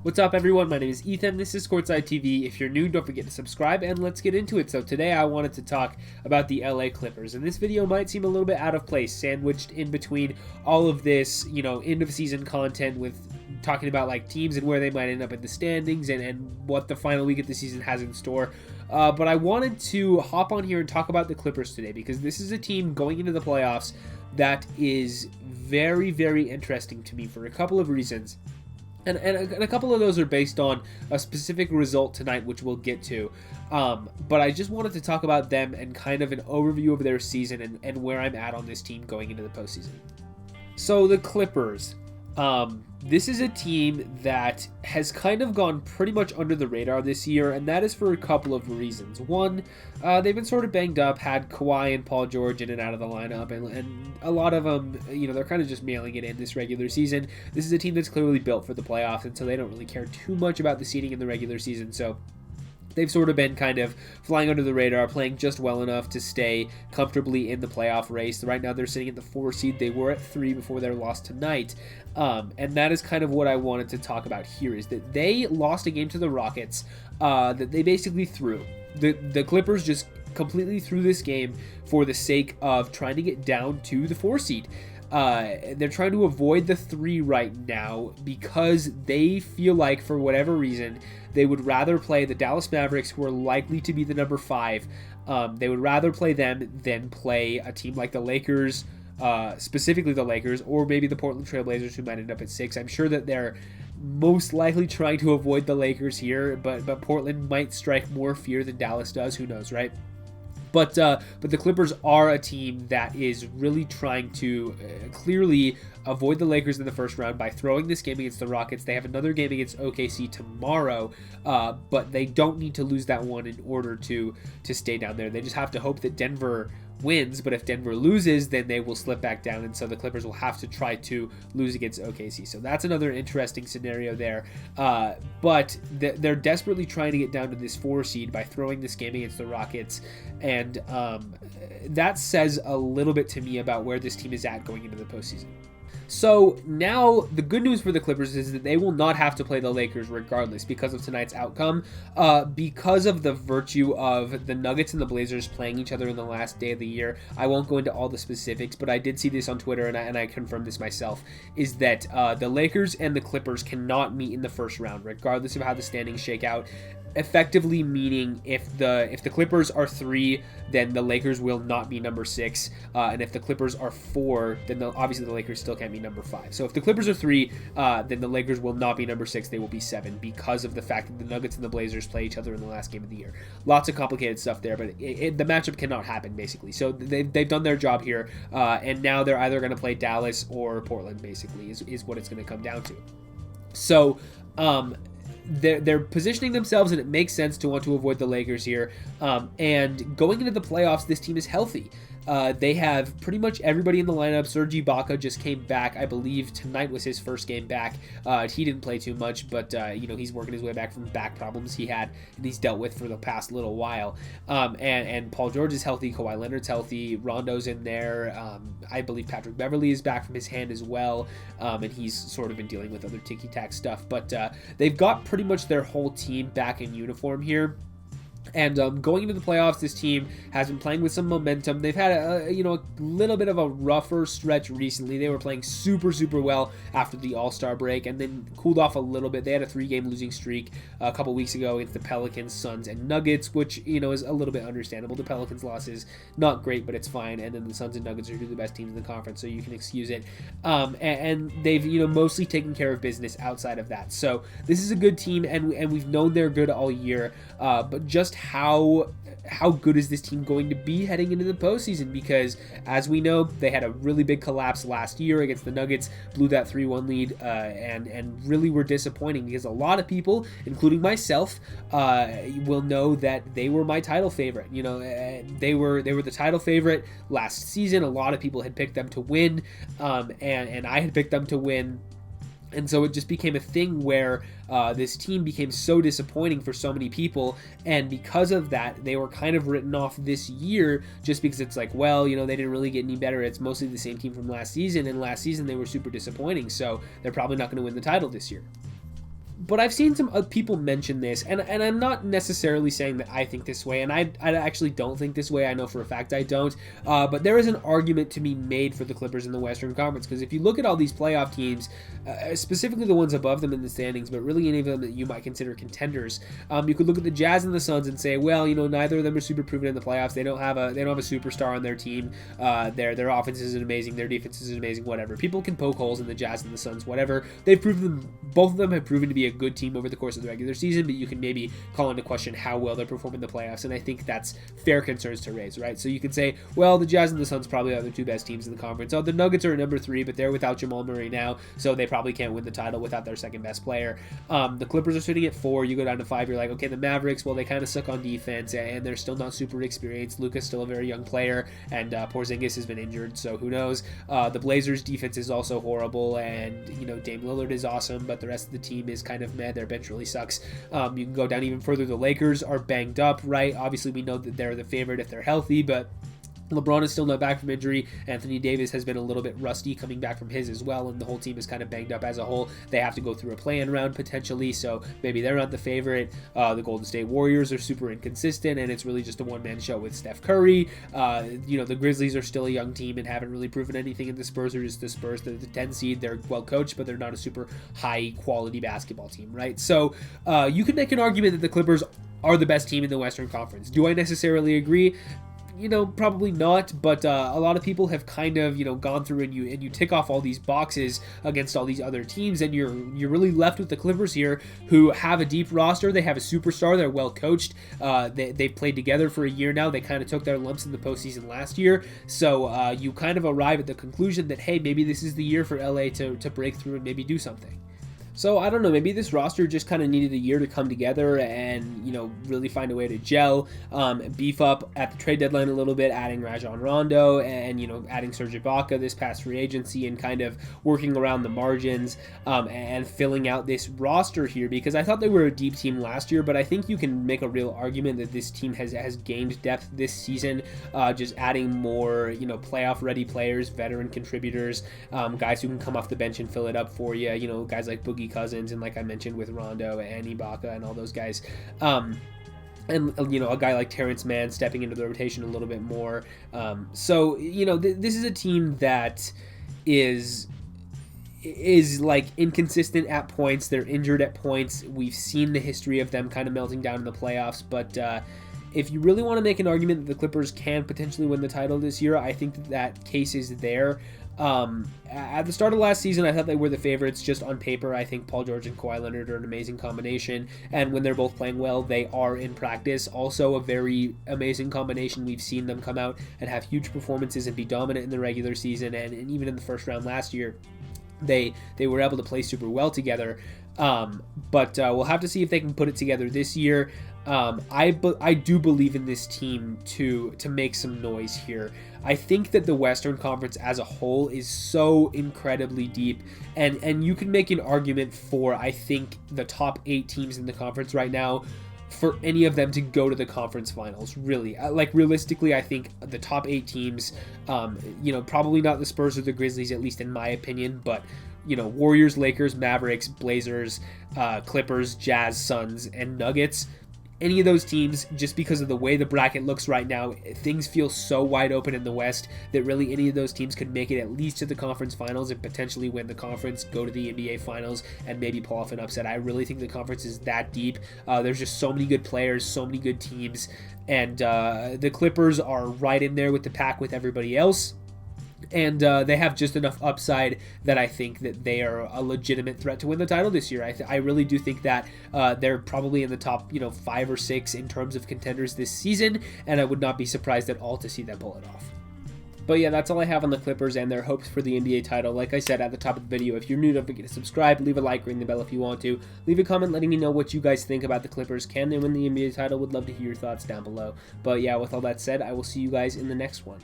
What's up, everyone? My name is Ethan. This is Courtside TV. If you're new, don't forget to subscribe, and let's get into it. So today I wanted to talk about the LA Clippers, and this video might seem a little bit out of place, sandwiched in between all of this, end of season content with talking about like teams and where they might end up in the standings and what the final week of the season has in store. But I wanted to hop on here and talk about the Clippers today because this is a team going into the playoffs that is very, very interesting to me for a couple of reasons. And a couple of those are based on a specific result tonight, which we'll get to. But I just wanted to talk about them and kind of an overview of their season and where I'm at on this team going into the postseason. So the Clippers. This is a team that has kind of gone pretty much under the radar this year, and that is for a couple of reasons. One, they've been sort of banged up, had Kawhi and Paul George in and out of the lineup, and a lot of them, they're kind of just mailing it in this regular season. This is a team that's clearly built for the playoffs, and so they don't really care too much about the seeding in the regular season, so they've sort of been kind of flying under the radar, playing just well enough to stay comfortably in the playoff race. Right now they're sitting at the 4 seed. They were at 3 before their loss tonight. And that is kind of what I wanted to talk about here, is that they lost a game to the Rockets that they basically threw. The Clippers just completely threw this game for the sake of trying to get down to the 4 seed. They're trying to avoid the 3 right now because they feel like, for whatever reason, they would rather play the Dallas Mavericks, who are likely to be the number 5. They would rather play them than play a team like the Lakers, specifically the Lakers, or maybe the Portland Trailblazers, who might end up at 6. I'm sure that they're most likely trying to avoid the Lakers here, but Portland might strike more fear than Dallas does. Who knows, right? But the Clippers are a team that is really trying to clearly avoid the Lakers in the first round by throwing this game against the Rockets. They have another game against OKC tomorrow, but they don't need to lose that one in order to stay down there. They just have to hope that Denver wins, but if Denver loses, then they will slip back down, and so the Clippers will have to try to lose against OKC. So that's another interesting scenario there. But they're desperately trying to get down to this 4 seed by throwing this game against the Rockets, and that says a little bit to me about where this team is at going into the postseason. So now the good news for the Clippers is that they will not have to play the Lakers regardless because of tonight's outcome, because of the virtue of the Nuggets and the Blazers playing each other in the last day of the year. I won't go into all the specifics, but I did see this on Twitter, and I confirmed this myself, is that the Lakers and the Clippers cannot meet in the first round regardless of how the standings shake out. Effectively meaning if the Clippers are 3, then the Lakers will not be number 6, and if the Clippers are 4, then obviously the Lakers still can't be number 5. So if the Clippers are 3, then the Lakers will not be number 6, they will be 7 because of the fact that the Nuggets and the Blazers play each other in the last game of the year. Lots of complicated stuff there, but the matchup cannot happen basically. So they've done their job here, and now they're either going to play Dallas or Portland basically is what it's going to come down to. So they're positioning themselves, and it makes sense to want to avoid the Lakers here. And going into the playoffs, this team is healthy. They have pretty much everybody in the lineup. Serge Ibaka just came back. I believe tonight was his first game back. He didn't play too much, but he's working his way back from back problems he had and he's dealt with for the past little while. And Paul George is healthy. Kawhi Leonard's healthy. Rondo's in there. I believe Patrick Beverley is back from his hand as well, and he's sort of been dealing with other ticky-tack stuff. But they've got pretty much their whole team back in uniform here. And going into the playoffs, this team has been playing with some momentum. They've had a little bit of a rougher stretch recently. They were playing super, super well after the All-Star break and then cooled off a little bit. They had a 3-game losing streak a couple weeks ago against the Pelicans, Suns, and Nuggets, which, is a little bit understandable. The Pelicans' loss is not great, but it's fine. And then the Suns and Nuggets are two of the best teams in the conference, so you can excuse it. And they've, mostly taken care of business outside of that. So this is a good team, and we've known they're good all year, but just how good is this team going to be heading into the postseason? Because as we know, they had a really big collapse last year against the Nuggets, blew that 3-1 lead, and really were disappointing because a lot of people, including myself, will know that they were my title favorite. They were the title favorite last season. A lot of people had picked them to win, and I had picked them to win. And so it just became a thing where this team became so disappointing for so many people, and because of that, they were kind of written off this year just because it's like, well, they didn't really get any better. It's mostly the same team from last season, and last season they were super disappointing, so they're probably not going to win the title this year. But I've seen some people mention this, and I'm not necessarily saying that I think this way, and I actually don't think this way. I know for a fact I don't. But there is an argument to be made for the Clippers in the Western Conference, because if you look at all these playoff teams, specifically the ones above them in the standings, but really any of them that you might consider contenders, you could look at the Jazz and the Suns and say, well, you know, neither of them are super proven in the playoffs. They don't have a superstar on their team. Their offense isn't amazing. Their defense isn't amazing. Whatever. People can poke holes in the Jazz and the Suns. Whatever. Both of them have proven to be a good team over the course of the regular season, but you can maybe call into question how well they're performing in the playoffs, and I think that's fair concerns to raise, right? So you can say, well, the Jazz and the Suns probably are the two best teams in the conference. Oh, the Nuggets are number 3, but they're without Jamal Murray now, so they probably can't win the title without their second best player. The Clippers are sitting at 4. You go down to 5, you're like, okay, the Mavericks, well, they kind of suck on defense, and they're still not super experienced. Luka's still a very young player, and Porzingis has been injured, so who knows? The Blazers' defense is also horrible, and, you know, Dame Lillard is awesome, but the rest of the team is kind of meh. Their bench really sucks. You can go down even further. The Lakers are banged up, right? Obviously, we know that they're the favorite if they're healthy, but LeBron is still not back from injury. Anthony Davis has been a little bit rusty coming back from his as well, and the whole team is kind of banged up as a whole. They have to go through a play-in round potentially, so maybe they're not the favorite. The Golden State Warriors are super inconsistent, and it's really just a one-man show with Steph Curry. You know, the Grizzlies are still a young team and haven't really proven anything, and the Spurs are just the Spurs. They're the 10 seed. They're well coached, but they're not a super high-quality basketball team, right? So you can make an argument that the Clippers are the best team in the Western Conference. Do I necessarily agree? You know, probably not, but a lot of people have kind of, you know, gone through and you tick off all these boxes against all these other teams, and you're really left with the Clippers here, who have a deep roster. They have a superstar. They're well coached. They've played together for a year now. They kind of took their lumps in the postseason last year, so you kind of arrive at the conclusion that, hey, maybe this is the year for LA to break through and maybe do something. So I don't know, maybe this roster just kind of needed a year to come together and, you know, really find a way to gel, beef up at the trade deadline a little bit, adding Rajon Rondo and, you know, adding Serge Ibaka this past free agency, and kind of working around the margins and filling out this roster here, because I thought they were a deep team last year, but I think you can make a real argument that this team has gained depth this season, just adding more, you know, playoff ready players, veteran contributors, guys who can come off the bench and fill it up for you, you know, guys like Boogie Cousins, and like I mentioned with Rondo and Ibaka and all those guys, and, you know, a guy like Terrence Mann stepping into the rotation a little bit more. So, you know, this is a team that is like inconsistent at points. They're injured at points. We've seen the history of them kind of melting down in the playoffs, but if you really want to make an argument that the Clippers can potentially win the title this year, I think that case is there. At the start of last season, I thought they were the favorites just on paper. I think Paul George and Kawhi Leonard are an amazing combination, and when they're both playing well, they are in practice also a very amazing combination. We've seen them come out and have huge performances and be dominant in the regular season, and even in the first round last year, they were able to play super well together. But we'll have to see if they can put it together this year. I do believe in this team to make some noise here. I think that the Western Conference as a whole is so incredibly deep, and you can make an argument for, I think, the top 8 teams in the conference right now, for any of them to go to the conference finals, really. Like, realistically, I think the top 8 teams, you know, probably not the Spurs or the Grizzlies, at least in my opinion, but, you know, Warriors, Lakers, Mavericks, Blazers, Clippers, Jazz, Suns, and Nuggets. Any of those teams, just because of the way the bracket looks right now, things feel so wide open in the West that really any of those teams could make it at least to the conference finals and potentially win the conference, go to the NBA finals, and maybe pull off an upset. I really think the conference is that deep. There's just so many good players, so many good teams, and the Clippers are right in there with the pack with everybody else. And they have just enough upside that I think that they are a legitimate threat to win the title this year. I really do think that they're probably in the top, you know, 5 or 6 in terms of contenders this season, and I would not be surprised at all to see them pull it off. But yeah, that's all I have on the Clippers and their hopes for the NBA title. Like I said at the top of the video, if you're new, don't forget to subscribe, leave a like, ring the bell if you want to. Leave a comment letting me know what you guys think about the Clippers. Can they win the NBA title? Would love to hear your thoughts down below. But yeah, with all that said, I will see you guys in the next one.